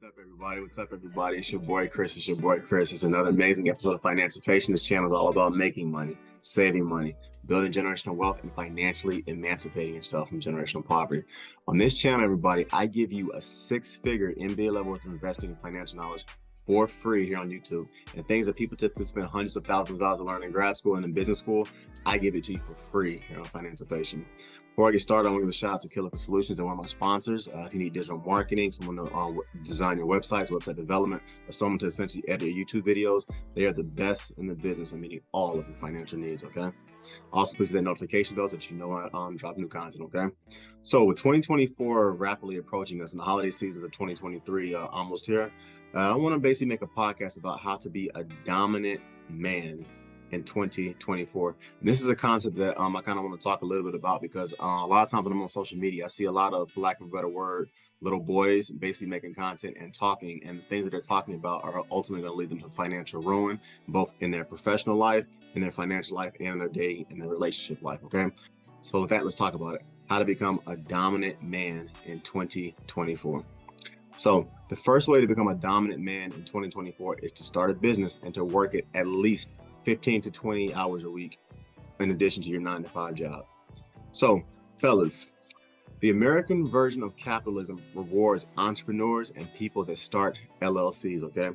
What's up, everybody? What's up, everybody? It's your boy Chris. It's your boy Chris. It's another amazing episode of Financipation. This channel is all about making money, saving money, building generational wealth, and financially emancipating yourself from generational poverty. On this channel, everybody, I give you a six-figure MBA level worth of investing and financial knowledge for free here on YouTube. And things that people typically spend hundreds of thousands of dollars to learn in grad school and in business school, I give it to you for free here on Financipation. Before I get started, I want to give a shout out to Killer for Solutions and one of my sponsors. If you need digital marketing, someone to design your websites, website development, or someone to essentially edit your YouTube videos, they are the best in the business and meeting all of your financial needs, okay? Also, please hit that notification bell so that you know when I drop new content, okay? So with 2024 rapidly approaching us and the holiday seasons of 2023 almost here, I want to basically make a podcast about how to be a dominant man in 2024. And this is a concept that I kind of want to talk a little bit about because a lot of times when I'm on social media, I see a lot of, for lack of a better word, little boys basically making content and talking, and the things that they're talking about are ultimately going to lead them to financial ruin, both in their professional life, in their financial life, and in their dating and their relationship life, okay? So with that, let's talk about it. How to become a dominant man in 2024. So the first way to become a dominant man in 2024 is to start a business and to work it at least 15 to 20 hours a week in addition to your 9-to-5 job. So, fellas, the American version of capitalism rewards entrepreneurs and people that start LLCs, okay?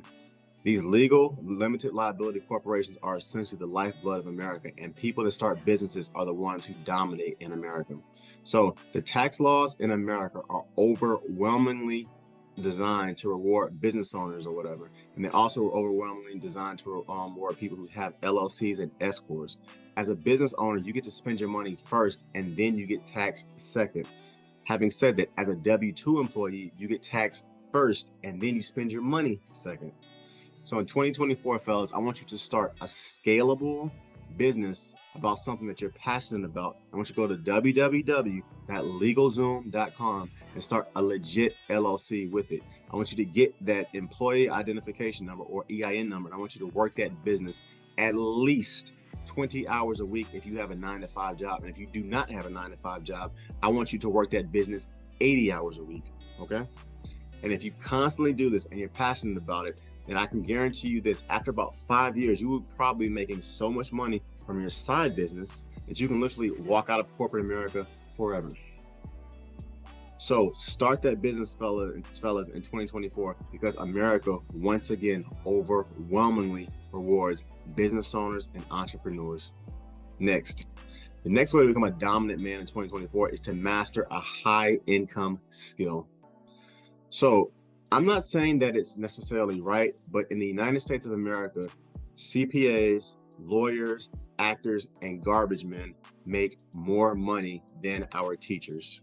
These legal, limited liability corporations are essentially the lifeblood of America, and people that start businesses are the ones who dominate in America. So, the tax laws in America are overwhelmingly designed to reward business owners or whatever, and they're also overwhelmingly designed to reward people who have LLCs and S corps. As a business owner, you get to spend your money first, and then you get taxed second. Having said that, as a W-2 employee, you get taxed first, and then you spend your money second. So in 2024, fellas, I want you to start a scalable business about something that you're passionate about. I want you to go to www.legalzoom.com and start a legit LLC with it. I want you to get that employee identification number or EIN number. And I want you to work that business at least 20 hours a week if you have a 9-to-5 job. And if you do not have a 9-to-5 job, I want you to work that business 80 hours a week, okay? And if you constantly do this and you're passionate about it, then I can guarantee you this, after about 5 years, you will probably be making so much money from your side business that you can literally walk out of corporate America forever. So start that business, fellas, in 2024, because America, once again, overwhelmingly rewards business owners and entrepreneurs. Next, the next way to become a dominant man in 2024 is to master a high income skill. So I'm not saying that it's necessarily right, but in the United States of America, CPAs, lawyers, actors, and garbage men make more money than our teachers.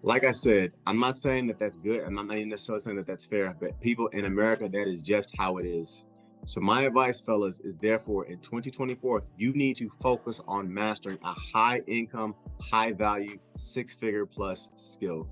Like I said, I'm not saying that that's good. I'm not necessarily saying that that's fair, but people in America, that is just how it is. So my advice, fellas, is therefore in 2024, you need to focus on mastering a high income, high value, six-figure plus skill.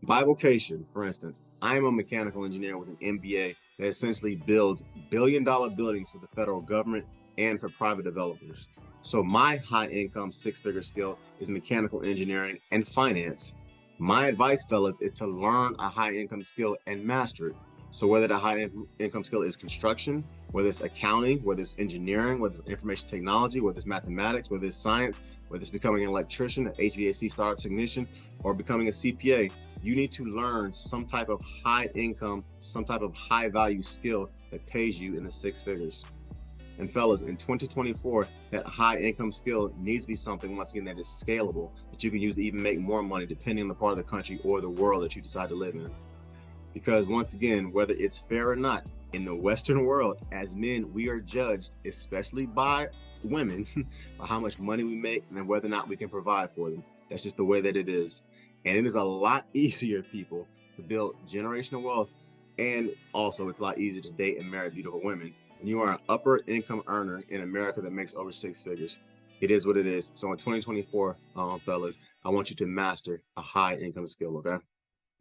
By vocation, for instance, I'm a mechanical engineer with an MBA that essentially builds billion-dollar buildings for the federal government and for private developers. So my high-income, six-figure skill is mechanical engineering and finance. My advice, fellas, is to learn a high-income skill and master it. So whether the high-income skill is construction, whether it's accounting, whether it's engineering, whether it's information technology, whether it's mathematics, whether it's science, whether it's becoming an electrician, an HVAC startup technician, or becoming a CPA, you need to learn some type of high income, some type of high value skill that pays you in the six figures. And fellas, in 2024, that high income skill needs to be something, once again, that is scalable, that you can use to even make more money depending on the part of the country or the world that you decide to live in. Because once again, whether it's fair or not, in the Western world, as men, we are judged, especially by women, by how much money we make and whether or not we can provide for them. That's just the way that it is. And it is a lot easier, people, to build generational wealth. And also, it's a lot easier to date and marry beautiful women when you are an upper income earner in America that makes over six figures. It is what it is. So in 2024, fellas, I want you to master a high income skill, okay?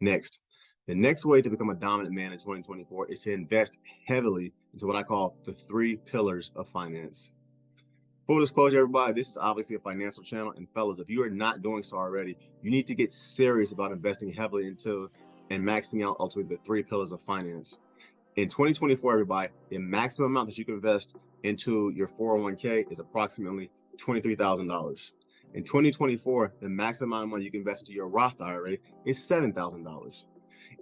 Next. The next way to become a dominant man in 2024 is to invest heavily into what I call the 3 pillars of finance. Full disclosure, everybody, this is obviously a financial channel. And fellas, if you are not doing so already, you need to get serious about investing heavily into and maxing out ultimately the 3 pillars of finance. In 2024, everybody, the maximum amount that you can invest into your 401k is approximately $23,000. In 2024, the maximum amount of money you can invest into your Roth IRA is $7,000.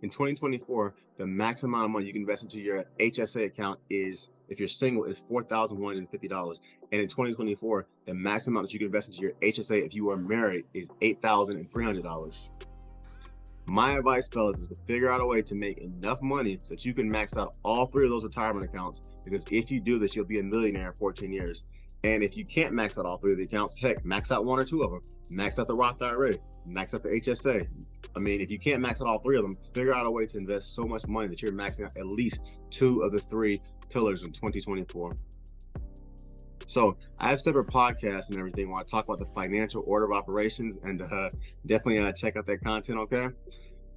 In 2024, the maximum amount of money you can invest into your HSA account is, if you're single, is $4,150. And in 2024, the maximum amount that you can invest into your HSA if you are married is $8,300. My advice, fellas, is to figure out a way to make enough money so that you can max out all 3 of those retirement accounts, because if you do this, you'll be a millionaire in 14 years. And if you can't max out all 3 of the accounts, heck, max out 1 or 2 of them. Max out the Roth IRA, max out the HSA. I mean, if you can't max out all 3 of them, figure out a way to invest so much money that you're maxing out at least 2 of the 3 pillars in 2024. So I have separate podcasts and everything where I talk about the financial order of operations, and definitely check out that content, okay?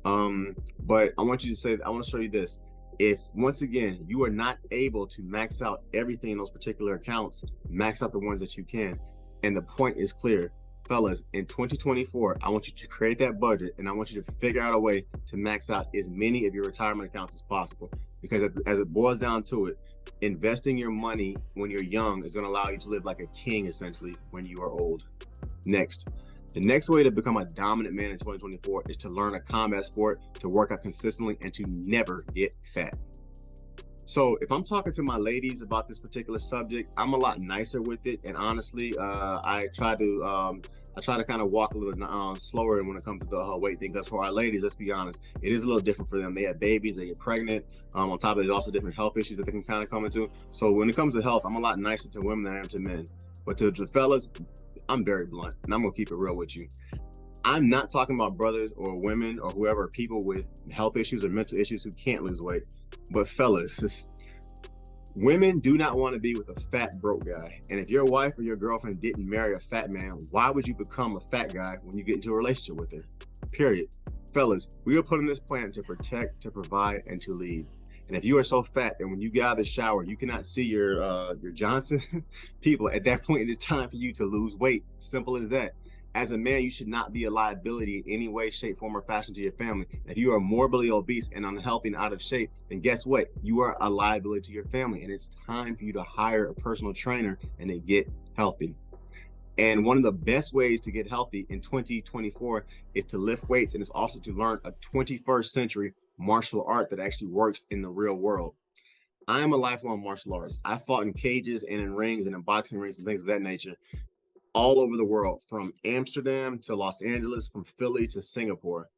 But I want to show you this. If, once again, you are not able to max out everything in those particular accounts, max out the ones that you can. And the point is clear. Fellas, in 2024, I want you to create that budget, and I want you to figure out a way to max out as many of your retirement accounts as possible. Because as it boils down to it, investing your money when you're young is going to allow you to live like a king, essentially, when you are old. Next, the next way to become a dominant man in 2024 is to learn a combat sport, to work out consistently, and to never get fat. So if I'm talking to my ladies about this particular subject, I'm a lot nicer with it. And honestly, I try to kind of walk a little slower when it comes to the weight thing. Because for our ladies, let's be honest, it is a little different for them. They have babies, they get pregnant. On top of it, there's also different health issues that they can kind of come into. So when it comes to health, I'm a lot nicer to women than I am to men. But to the fellas, I'm very blunt, and I'm gonna keep it real with you. I'm not talking about brothers or women or whoever, people with health issues or mental issues who can't lose weight. But fellas, women do not want to be with a fat, broke guy. And if your wife or your girlfriend didn't marry a fat man, why would you become a fat guy when you get into a relationship with her? Period. Fellas, we are put on this planet to protect, to provide, and to lead. And if you are so fat that when you get out of the shower, you cannot see your Johnson, people, at that point, it is time for you to lose weight. Simple as that. As a man, you should not be a liability in any way, shape, form, or fashion to your family. If you are morbidly obese and unhealthy and out of shape, then guess what? You are a liability to your family, and it's time for you to hire a personal trainer and to get healthy. And one of the best ways to get healthy in 2024 is to lift weights, and it's also to learn a 21st century martial art that actually works in the real world. I am a lifelong martial artist. I fought in cages and in rings and in boxing rings and things of that nature all over the world, from Amsterdam to Los Angeles, from Philly to Singapore.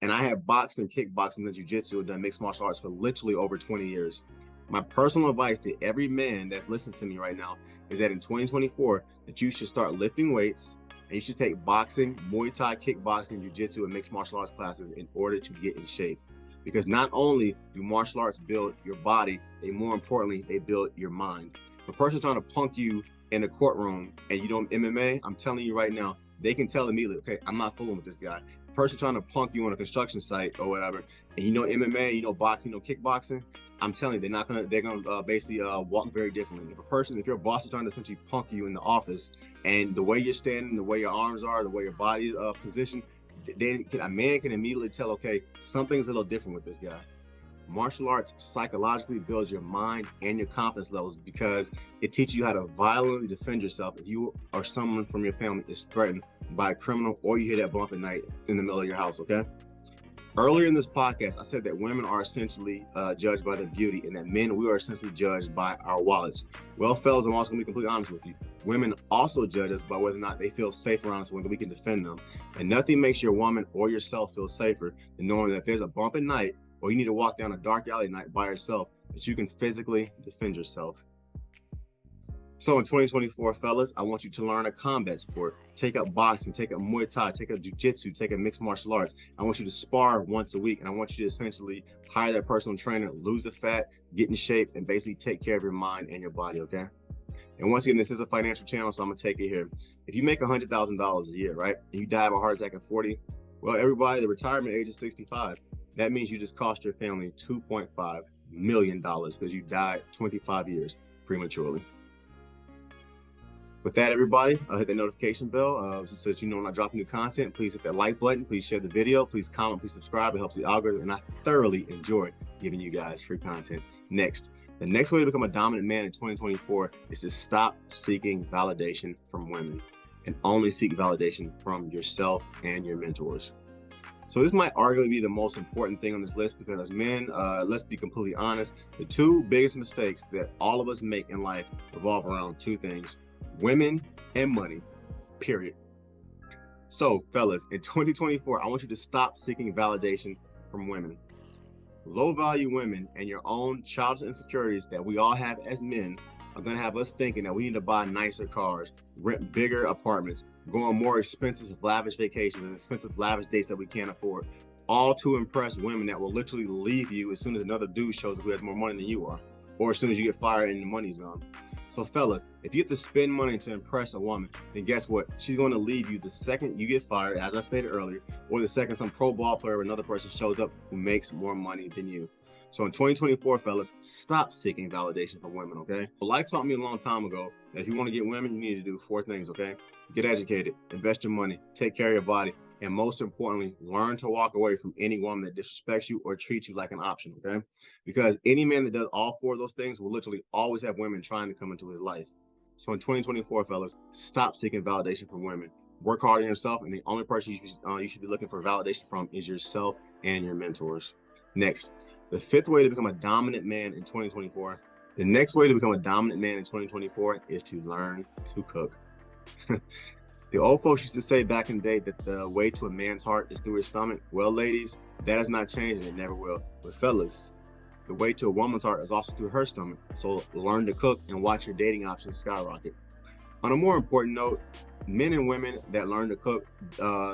And I have boxed and kickboxing and jiu-jitsu and done mixed martial arts for literally over 20 years. My personal advice to every man that's listening to me right now is that in 2024, that you should start lifting weights, and you should take boxing, Muay Thai, kickboxing, jiu-jitsu, and mixed martial arts classes in order to get in shape. Because not only do martial arts build your body, more importantly, they build your mind. If a person's trying to punk you in a courtroom and you don't MMA, I'm telling you right now, they can tell immediately, okay, I'm not fooling with this guy. A person trying to punk you on a construction site or whatever, and you know MMA, you know boxing, you know kickboxing, I'm telling you, they're gonna basically walk very differently. If your boss is trying to essentially punk you in the office, and the way you're standing, the way your arms are, the way your body is positioned, a man can immediately tell, okay, something's a little different with this guy. Martial arts psychologically builds your mind and your confidence levels, because it teaches you how to violently defend yourself if you or someone from your family is threatened by a criminal, or you hear that bump at night in the middle of your house, okay? Earlier in this podcast, I said that women are essentially judged by their beauty, and that men, we are essentially judged by our wallets. Well, fellas, I'm also gonna be completely honest with you. Women also judge us by whether or not they feel safe around us, when we can defend them. And nothing makes your woman or yourself feel safer than knowing that if there's a bump at night, or you need to walk down a dark alley at night by yourself, that you can physically defend yourself. So in 2024, fellas, I want you to learn a combat sport. Take up boxing, take up Muay Thai, take up jiu-jitsu, take up mixed martial arts. I want you to spar once a week, and I want you to essentially hire that personal trainer, lose the fat, get in shape, and basically take care of your mind and your body, okay? And once again, this is a financial channel, so I'm gonna take it here. If you make $100,000 a year, right, and you die of a heart attack at 40, well, everybody, the retirement age is 65. That means you just cost your family $2.5 million because you died 25 years prematurely. With that, everybody, hit the notification bell so that you know when I drop new content. Please hit that like button. Please share the video. Please comment. Please subscribe. It helps the algorithm, and I thoroughly enjoy giving you guys free content. Next, the next way to become a dominant man in 2024 is to stop seeking validation from women and only seek validation from yourself and your mentors. So this might arguably be the most important thing on this list, because as men, let's be completely honest, the two biggest mistakes that all of us make in life revolve around two things: women and money, period. So fellas, in 2024, I want you to stop seeking validation from women. Low value women and your own childish insecurities that we all have as men are going to have us thinking that we need to buy nicer cars, rent bigger apartments, go on more expensive, lavish vacations and expensive, lavish dates that we can't afford, all to impress women that will literally leave you as soon as another dude shows up who has more money than you are, or as soon as you get fired and the money's gone. So fellas, if you have to spend money to impress a woman, then guess what? She's going to leave you the second you get fired, as I stated earlier, or the second some pro ball player or another person shows up who makes more money than you. So in 2024, fellas, stop seeking validation from women, okay? Life taught me a long time ago that if you want to get women, you need to do 4 things, okay? Get educated, invest your money, take care of your body, and most importantly, learn to walk away from any woman that disrespects you or treats you like an option, okay? Because any man that does all 4 of those things will literally always have women trying to come into his life. So in 2024, fellas, stop seeking validation from women. Work hard on yourself, and the only person you should be looking for validation from is yourself and your mentors. Next, the 5th way to become a dominant man in 2024. The next way to become a dominant man in 2024 is to learn to cook. The old folks used to say back in the day that the way to a man's heart is through his stomach. Well, ladies, that has not changed and it never will. But fellas, the way to a woman's heart is also through her stomach. So learn to cook and watch your dating options skyrocket. On a more important note, men and women that learn to cook,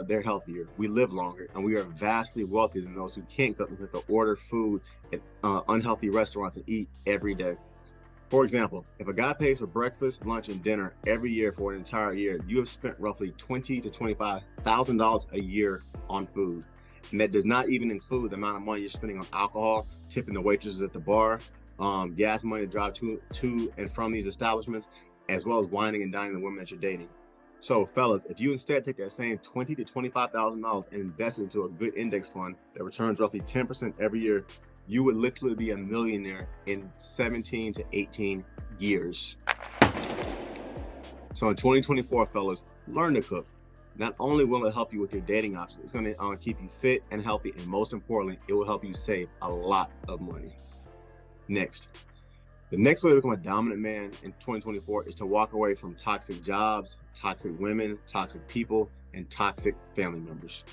they're healthier. We live longer, and we are vastly wealthier than those who can't cook and have to order food at unhealthy restaurants and eat every day. For example, if a guy pays for breakfast, lunch, and dinner every year for an entire year, you have spent roughly $20,000 to $25,000 a year on food. And that does not even include the amount of money you're spending on alcohol, tipping the waitresses at the bar, gas money to drive to and from these establishments, as well as wining and dining the women that you're dating. So fellas, if you instead take that same $20,000 to $25,000 and invest it into a good index fund that returns roughly 10% every year, you would literally be a millionaire in 17 to 18 years. So in 2024, fellas, learn to cook. Not only will it help you with your dating options, it's going to keep you fit and healthy, and most importantly, it will help you save a lot of money. Next, the next way to become a dominant man in 2024 is to walk away from toxic jobs, toxic women, toxic people, and toxic family members.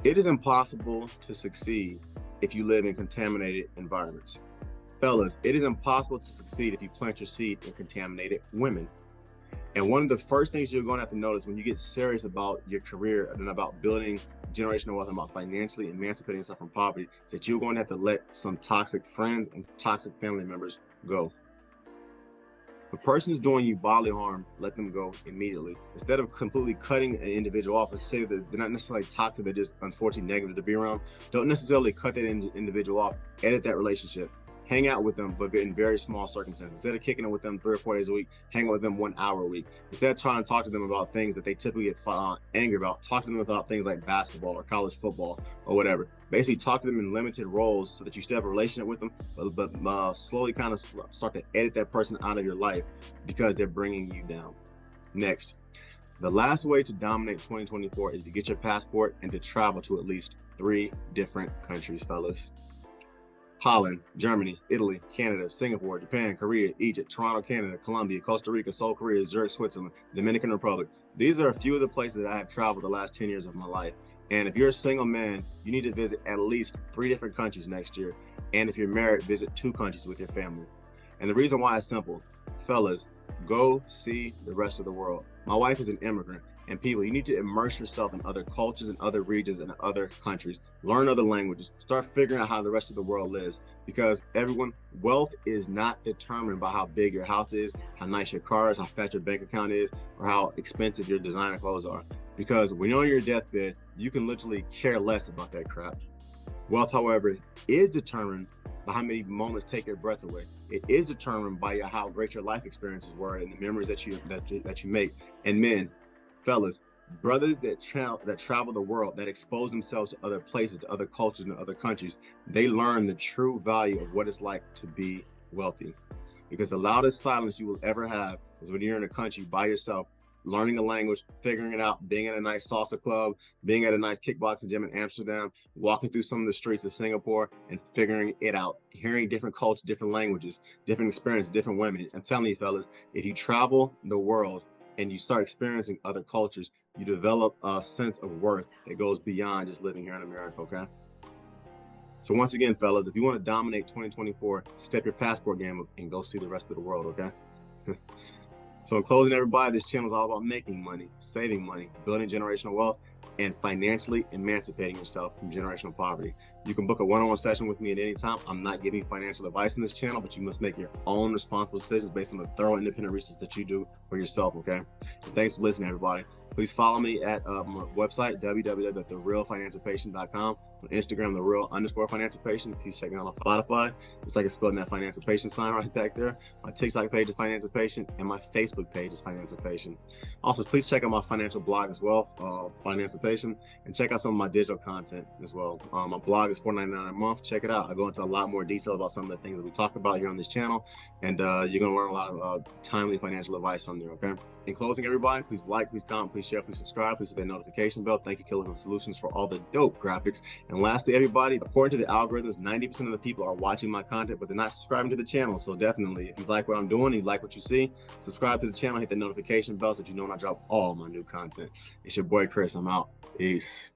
It is impossible to succeed if you live in contaminated environments. Fellas, it is impossible to succeed if you plant your seed in contaminated women. And one of the first things you're going to have to notice when you get serious about your career and about building generational wealth and about financially emancipating yourself from poverty is that you're going to have to let some toxic friends and toxic family members go. If a person is doing you bodily harm, let them go immediately. Instead of completely cutting an individual off, let's say that they're not necessarily toxic, they're just unfortunately negative to be around. Don't necessarily cut that individual off. Edit that relationship. Hang out with them, but in very small circumstances. Instead of kicking it with them 3 or 4 days a week, hang out with them 1 hour a week. Instead of trying to talk to them about things that they typically get angry about, talk to them about things like basketball or college football or whatever. Basically, talk to them in limited roles so that you still have a relationship with them, but slowly kind of start to edit that person out of your life because they're bringing you down. Next, the last way to dominate 2024 is to get your passport and to travel to at least 3 different countries, fellas. Holland, Germany, Italy, Canada, Singapore, Japan, Korea, Egypt, Toronto, Canada, Colombia, Costa Rica, Seoul, Korea, Zurich, Switzerland, Dominican Republic. These are a few of the places that I have traveled the last 10 years of my life. And if you're a single man, you need to visit at least 3 different countries next year. And if you're married, visit 2 countries with your family. And the reason why is simple. Fellas, go see the rest of the world. My wife is an immigrant. And people, you need to immerse yourself in other cultures and other regions and other countries. Learn other languages. Start figuring out how the rest of the world lives. Because everyone, wealth is not determined by how big your house is, how nice your car is, how fat your bank account is, or how expensive your designer clothes are. Because when you're on your deathbed, you can literally care less about that crap. Wealth, however, is determined by how many moments take your breath away. It is determined by how great your life experiences were and the memories that you make. And men, fellas, brothers that travel the world, that expose themselves to other places, to other cultures, and other countries, they learn the true value of what it's like to be wealthy. Because the loudest silence you will ever have is when you're in a country by yourself, learning a language, figuring it out, being at a nice salsa club, being at a nice kickboxing gym in Amsterdam, walking through some of the streets of Singapore and figuring it out, hearing different cultures, different languages, different experiences, different women. I'm telling you, fellas, if you travel the world and you start experiencing other cultures, you develop a sense of worth that goes beyond just living here in America, okay? So once again, fellas, if you want to dominate 2024, step your passport game up and go see the rest of the world, okay? So in closing, everybody, this channel is all about making money, saving money, building generational wealth, and financially emancipating yourself from generational poverty. You can book a one-on-one session with me at any time. I'm not giving financial advice in this channel, but you must make your own responsible decisions based on the thorough independent research that you do for yourself, okay? And thanks for listening, everybody. Please follow me at my website, www.therealfinancipation.com. On Instagram, _Financipation. Please check me out on Spotify. It's like it's spelling that Financipation sign right back there. My TikTok page is Financipation, and my Facebook page is Financipation. Also, please check out my financial blog as well, Financipation, and check out some of my digital content as well. My blog is $4.99 a month. Check it out. I go into a lot more detail about some of the things that we talk about here on this channel, and you're going to learn a lot of timely financial advice from there, okay? In closing, everybody, please like, please comment, please share, please subscribe, please hit that notification bell. Thank you, Killer Solutions, for all the dope graphics. And lastly, everybody, according to the algorithms, 90% of the people are watching my content, but they're not subscribing to the channel. So definitely, if you like what I'm doing, you like what you see, subscribe to the channel, hit the notification bell so that you know when I drop all my new content. It's your boy, Chris. I'm out. Peace.